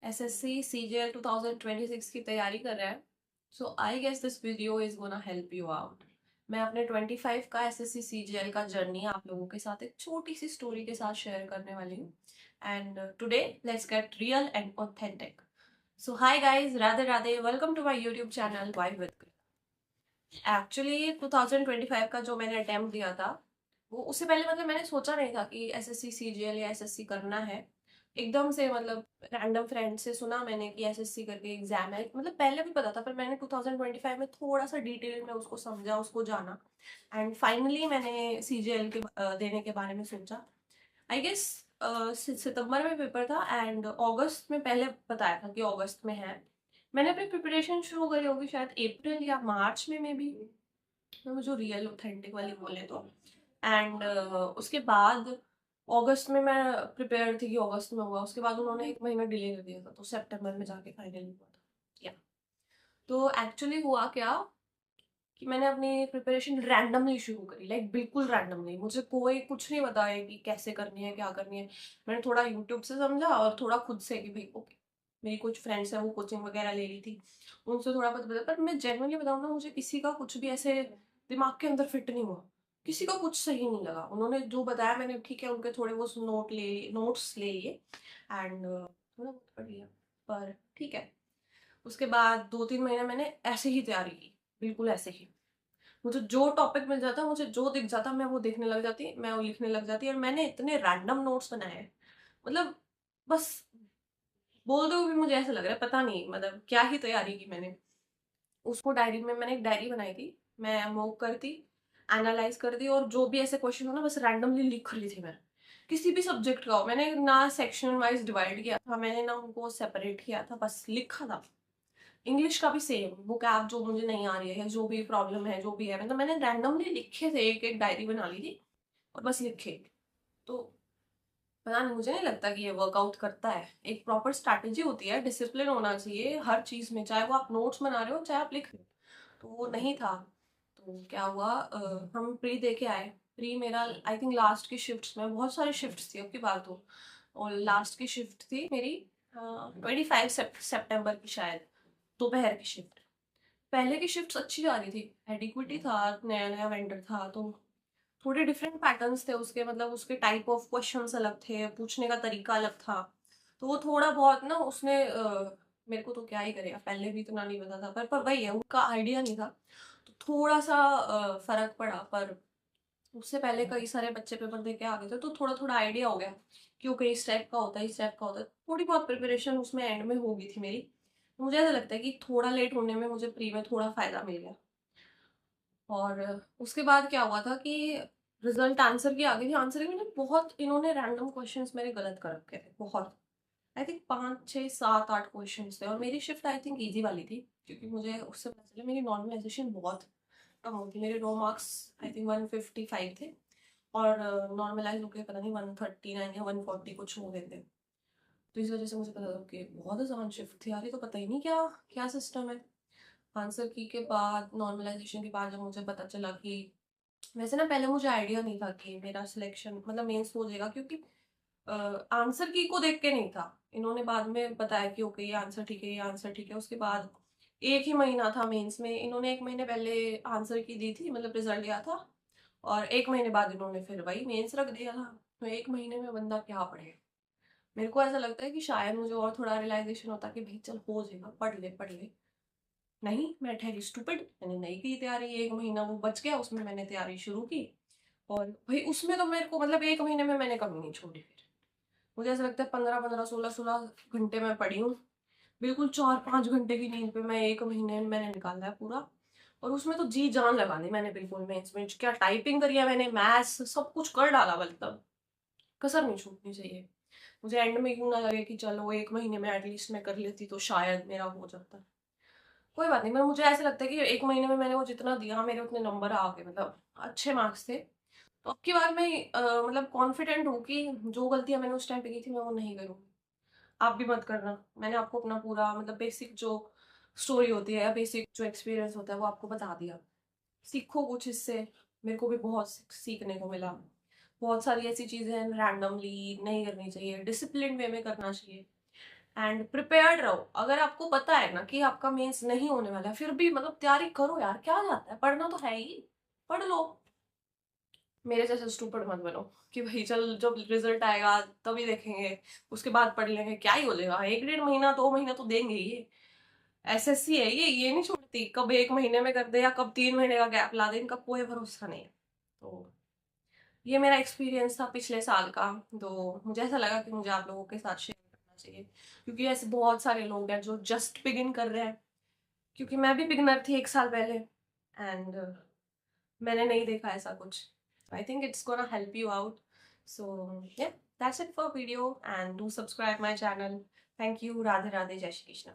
SSC CGL 2026 की तैयारी कर रहा है, so I guess this video is gonna help you out. मैं अपने 25 का एसएससी सीजीएल का जर्नी आप लोगों के साथ एक छोटी सी स्टोरी के साथ शेयर करने वाली हूँ। And today let's get real and authentic. So hi guys, Radhe Radhe, welcome to my YouTube channel vibe with. Actually 2025 का जो मैंने अटेम्प्ट दिया था, वो उससे पहले मतलब मैंने सोचा नहीं था कि एसएससी सीजीएल या एसएससी करना है। एकदम से मतलब रैंडम फ्रेंड से सुना मैंने कि एसएससी करके एग्जाम है, मतलब पहले भी पता था पर मैंने 2025 में थोड़ा सा डिटेल में उसको समझा, उसको जाना। एंड फाइनली मैंने सीजीएल के देने के बारे में सोचा। आई गेस सितंबर में पेपर था एंड अगस्त में पहले बताया था कि अगस्त में है। मैंने अपनी प्रिपरेशन शुरू करी होगी शायद अप्रैल या मार्च में, मे बी जो रियल ऑथेंटिक वाली बोले तो। एंड उसके बाद अगस्त में मैं प्रिपेयर थी कि अगस्त में होगा, उसके बाद उन्होंने एक महीना डिले कर दिया था तो सितंबर में जाके फाइनल हुआ था। या तो एक्चुअली हुआ क्या कि मैंने अपनी प्रिपरेशन रैंडमली शुरू करी, लाइक बिल्कुल रैंडमली। मुझे कोई कुछ नहीं बताया कि कैसे करनी है, क्या करनी है। मैंने थोड़ा यूट्यूब से समझा और थोड़ा खुद से कि भाई ओके, मेरी कुछ फ्रेंड्स हैं वो कोचिंग वगैरह ले रही थी, उनसे थोड़ा बहुत पता। पर मैं जेन्युइनली बताऊँ ना, मुझे किसी का कुछ भी ऐसे दिमाग के अंदर फिट नहीं हुआ। किसी का कुछ सही नहीं लगा। उन्होंने जो बताया मैंने ठीक है उनके थोड़े वो नोट्स ले लिए एंड थोड़ा बहुत पढ़ लिया, पर ठीक है। उसके बाद 2-3 महीने मैंने ऐसे ही तैयारी की, बिल्कुल ऐसे ही। मुझे जो टॉपिक मिल जाता, मुझे जो दिख जाता, मैं वो देखने लग जाती, मैं वो लिखने लग जाती। और मैंने इतने रैंडम नोट्स बनाए हैं, मतलब बस बोल दो भी मुझे ऐसा लग रहा है पता नहीं मतलब क्या ही तैयारी की मैंने। उसको डायरी में, मैंने एक डायरी बनाई थी, मैं मॉक करती, एनालाइज करती और जो भी ऐसे क्वेश्चन हो ना बस रैंडमली लिख ली थी मैं। किसी भी सब्जेक्ट का हो, मैंने ना सेक्शन वाइज डिवाइड किया था, मैंने ना उनको सेपरेट किया था, बस लिखा था। इंग्लिश का भी सेम, बुक ऐप जो मुझे नहीं आ रही है, जो भी प्रॉब्लम है, जो भी है, मतलब मैंने रैंडमली लिखे थे, एक एक डायरी बना ली थी और बस लिखे। तो पता नहीं, मुझे नहीं लगता कि ये वर्कआउट करता है। एक प्रॉपर स्ट्रैटेजी होती है, डिसिप्लिन होना चाहिए हर चीज में, चाहे वो आप नोट्स बना रहे हो चाहे आप लिख रहे हो। तो वो नहीं था। तो क्या हुआ, हम प्री दे के आए। प्री मेरा आई थिंक लास्ट की शिफ्ट्स में, बहुत सारी शिफ्ट्स थी अब की बात हो, और लास्ट की शिफ्ट थी मेरी 25 सितंबर की शायद, दोपहर की शिफ्ट। पहले की शिफ्ट्स अच्छी जा रही थी, एडिक्विटी था, नया नया वेंडर था, तो थोड़े डिफरेंट पैटर्न्स थे उसके, मतलब उसके टाइप ऑफ क्वेश्चंस अलग थे, पूछने का तरीका अलग था। तो वो थोड़ा बहुत ना उसने मेरे को तो क्या ही करेगा, पहले भी इतना नहीं पता था, पर वही है, उनका आइडिया नहीं था। तो थोड़ा सा फर्क पड़ा। पर उससे पहले कई सारे बच्चे पेपर दे के आ गए थे, तो थोड़ा थोड़ा आइडिया हो गया कि ओके इस टाइप का होता है, इस टाइप का होता है। थोड़ी बहुत प्रिपरेशन उसमें एंड में हो गई थी मेरी। मुझे ऐसा लगता है कि थोड़ा लेट होने में मुझे प्री में थोड़ा फायदा मिल गया। और उसके बाद क्या हुआ था कि रिजल्ट आंसर की आ गई थी। आंसर की मैंने बहुत, इन्होंने रैंडम क्वेश्चंस मेरे गलत कर रखे थे बहुत। आई थिंक 5 6 7 8 क्वेश्चंस थे और मेरी शिफ्ट आई थिंक इजी वाली थी, क्योंकि मुझे उससे पता चला मेरी नॉर्मलाइजेशन बहुत कम होती। मेरे रो मार्क्स आई थिंक 155 थे और नॉर्मलाइज होकर पता नहीं 139 या 140 कुछ हो गए थे। तो इस वजह से मुझे पता था कि बहुत आसान शिफ्ट थी यार, ये तो पता ही नहीं क्या क्या सिस्टम है। आंसर की के बाद, नॉर्मलाइजेशन के बाद जब मुझे पता चला कि, वैसे ना पहले मुझे आइडिया नहीं था कि मेरा सिलेक्शन मतलब मेंस हो जाएगा, क्योंकि आंसर की को देख के नहीं था। इन्होंने बाद में बताया कि ओके ये आंसर ठीक है, ये आंसर ठीक है। उसके बाद एक ही महीना था मेंस में, इन्होंने एक महीने पहले आंसर की दी थी, मतलब रिजल्ट दिया था, और एक महीने बाद इन्होंने फिर वही मेंस रख दिया था। तो एक महीने में बंदा क्या पढ़े। मेरे को ऐसा लगता है कि शायद मुझे और थोड़ा रियलाइजेशन होता कि भाई चल हो जाएगा, पढ़ ले पढ़ ले। नहीं, मैं ठहरी स्टूपिड, मैंने नहीं की तैयारी। एक महीना वो बच गया, उसमें मैंने तैयारी शुरू की और भाई उसमें तो मेरे को मतलब एक महीने में मैंने कमी नहीं छोड़ी। फिर मुझे ऐसा लगता है 15 15 16 16 घंटे मैं पढ़ी हूँ, बिल्कुल 4 5 घंटे की नींद पे मैं एक महीने में मैंने निकाला है पूरा। और उसमें तो जी जान लगा दी मैंने, बिल्कुल मेंस में क्या टाइपिंग करी है मैंने, मैथ्स सब कुछ कर डाला, मतलब कसर नहीं छूटनी चाहिए। मुझे एंड में यूं ना लगे कि चलो एक महीने में एटलीस्ट मैं कर लेती तो शायद मेरा हो जाता। कोई बात नहीं, पर मुझे ऐसा लगता है कि एक महीने में मैंने वो जितना दिया मेरे उतने नंबर आ गए, मतलब अच्छे मार्क्स थे। तो अब की बार मैं मतलब कॉन्फिडेंट हूँ कि जो गलतियां मैंने उस टाइम पे की थी मैं वो नहीं करूँगी। आप भी मत करना। मैंने आपको अपना पूरा मतलब बेसिक जो स्टोरी होती है या बेसिक जो एक्सपीरियंस होता है वो आपको बता दिया। सीखो कुछ इससे। मेरे को भी बहुत सीखने को मिला। बहुत सारी ऐसी चीजें हैं रैंडमली नहीं करनी चाहिए, डिसिप्लिन वे में करना चाहिए। एंड प्रिपेयर्ड रहो। अगर आपको पता है ना कि आपका मेंस नहीं होने वाला है, फिर भी मतलब तैयारी करो यार, क्या जाता है, पढ़ना तो है ही, पढ़ लो। मेरे जैसे स्टूपिड मत बनो कि भाई चल जब रिजल्ट आएगा तभी देखेंगे, उसके बाद पढ़ लेंगे, क्या ही बोलेगा, 1 1.5 महीना 2 महीना तो देंगे ये। एसएससी है ये नहीं छोड़ती, कब 1 महीने में कर दे या कब 3 महीने का गैप ला दे, इनका कोई भरोसा नहीं है। तो ये मेरा एक्सपीरियंस था पिछले साल का, तो मुझे ऐसा लगा कि मुझे आप लोगों के साथ शेयर करना चाहिए, क्योंकि ऐसे बहुत सारे लोग हैं जो जस्ट बिगिन कर रहे हैं, क्योंकि मैं भी बिगनर थी 1 साल पहले, एंड मैंने नहीं देखा ऐसा कुछ। I think it's gonna help you out. So yeah, that's it for video, and do subscribe my channel. Thank you. Radhe Radhe. Jai Shri Krishna.